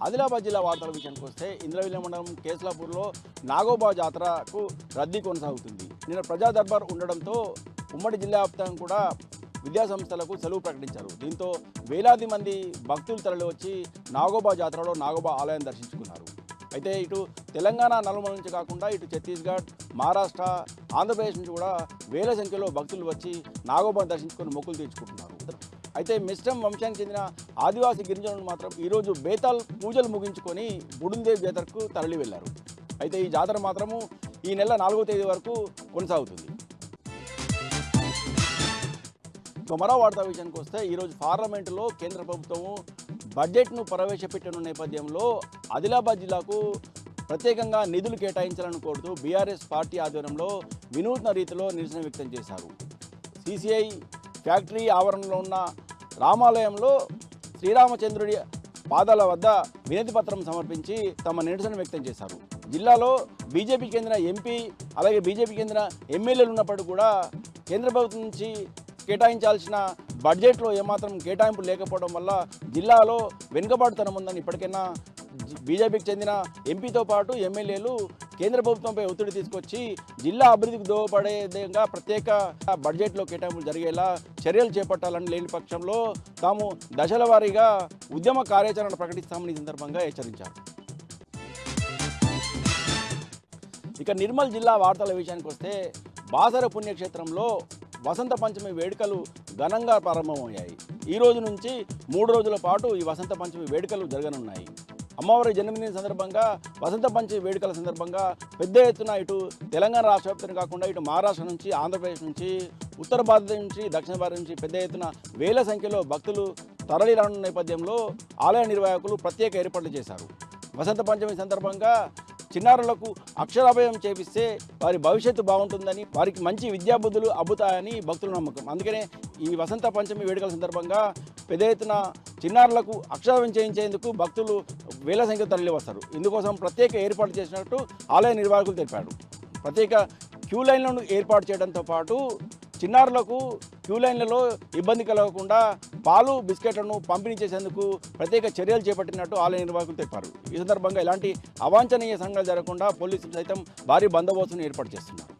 ఆదిలాబాద్ జిల్లా వార్తల విషయానికి వస్తే ఇంద్రవెల్లి మండలం కేస్లాపూర్లో నాగోబా జాతరకు రద్దీ కొనసాగుతుంది. నిన్న ప్రజా దర్బార్ ఉండడంతో ఉమ్మడి జిల్లా వ్యాప్తంగా కూడా విద్యాసంస్థలకు సెలవు ప్రకటించారు. దీంతో వేలాది మంది భక్తులు తరలివచ్చి నాగోబా జాతరలో నాగోబా ఆలయం దర్శించుకున్నారు. అయితే ఇటు తెలంగాణ నలుమూల నుంచి కాకుండా ఇటు ఛత్తీస్గఢ్, మహారాష్ట్ర, ఆంధ్రప్రదేశ్ నుంచి కూడా వేల సంఖ్యలో భక్తులు వచ్చి నాగోబాను దర్శించుకొని మొక్కులు తీర్చుకుంటున్నారు. అయితే మిశ్రమ్ వంశానికి చెందిన ఆదివాసీ గిరిజనులు మాత్రం ఈరోజు బేతాల్ పూజలు ముగించుకొని బుడుందేవ్ జాతరకు తరలి వెళ్లారు. అయితే ఈ జాతర మాత్రము ఈ నెల 4వ తేదీ వరకు కొనసాగుతుంది. మరో వార్తా విషయానికి వస్తే ఈరోజు పార్లమెంటులో కేంద్ర ప్రభుత్వము బడ్జెట్ను ప్రవేశపెట్టిన నేపథ్యంలో ఆదిలాబాద్ జిల్లాకు ప్రత్యేకంగా నిధులు కేటాయించాలని కోరుతూ బీఆర్ఎస్ పార్టీ ఆధ్వర్యంలో వినూత్న రీతిలో నిరసన వ్యక్తం చేశారు. సిసిఐ ఫ్యాక్టరీ ఆవరణలో ఉన్న రామాలయంలో శ్రీరామచంద్రుడి పాదాల వద్ద వినతి పత్రం సమర్పించి తమ నిరసన వ్యక్తం చేశారు. జిల్లాలో బీజేపీకి చెందిన ఎంపీ అలాగే బీజేపీకి చెందిన ఎమ్మెల్యేలు ఉన్నప్పటికీ కూడా కేంద్ర ప్రభుత్వం నుంచి కేటాయించాల్సిన బడ్జెట్లో ఏమాత్రం కేటాయింపు లేకపోవడం వల్ల జిల్లాలో వెనుకబాటుతనం ఉందని ఇప్పటికైనా బీజేపీకి చెందిన ఎంపీతో పాటు ఎమ్మెల్యేలు కేంద్ర ప్రభుత్వంపై ఒత్తిడి తీసుకొచ్చి జిల్లా అభివృద్ధికి దోహదపడే విధంగా ప్రత్యేక బడ్జెట్లో కేటాయింపులు జరిగేలా చర్యలు చేపట్టాలని లేని పక్షంలో తాము దశల వారీగా ఉద్యమ కార్యాచరణ ప్రకటిస్తామని ఈ సందర్భంగా హెచ్చరించారు. ఇక నిర్మల్ జిల్లా వార్తల విషయానికి వస్తే బాసర పుణ్యక్షేత్రంలో వసంత పంచమి వేడుకలు ఘనంగా ప్రారంభమయ్యాయి. ఈ రోజు నుంచి 3 రోజుల పాటు ఈ వసంత పంచమి వేడుకలు జరగనున్నాయి. అమ్మవారి జన్మదిన సందర్భంగా వసంత పంచమి వేడుకల సందర్భంగా పెద్ద ఎత్తున ఇటు తెలంగాణ రాష్ట్ర వ్యాప్తంగా కాకుండా ఇటు మహారాష్ట్ర నుంచి, ఆంధ్రప్రదేశ్ నుంచి, ఉత్తర భారతదేశం నుంచి, దక్షిణ భారత నుంచి పెద్ద ఎత్తున వేల సంఖ్యలో భక్తులు తరలి రానున్న నేపథ్యంలో ఆలయ నిర్వాహకులు ప్రత్యేక ఏర్పాట్లు చేశారు. వసంత పంచమి సందర్భంగా చిన్నారులకు అక్షరాభ్యాసం చేపిస్తే వారి భవిష్యత్తు బాగుంటుందని, వారికి మంచి విద్యాబుద్ధులు అబ్బుతాయని భక్తుల నమ్మకం. అందుకనే ఈ వసంత పంచమి వేడుకల సందర్భంగా పెద్ద ఎత్తున చిన్నారులకు అక్షరాభ్యాసం చేయించేందుకు భక్తులు వేల సంఖ్యలో తరలి వస్తారు. ఇందుకోసం ప్రత్యేక ఏర్పాటు చేసినట్టు ఆలయ నిర్వాహకులు తెలిపారు. ప్రత్యేక క్యూ లైన్లను ఏర్పాటు చేయడంతో పాటు చిన్నారులకు క్యూ లైన్లలో ఇబ్బంది కలగకుండా పాలు, బిస్కెట్లను పంపిణీ చేసేందుకు ప్రత్యేక చర్యలు చేపట్టినట్టు ఆలయ నిర్వాహకులు తెలిపారు. ఈ సందర్భంగా ఎలాంటి అవాంఛనీయ సంఘటనలు జరగకుండా పోలీసులు సైతం భారీ బందోబస్తును ఏర్పాటు చేస్తున్నారు.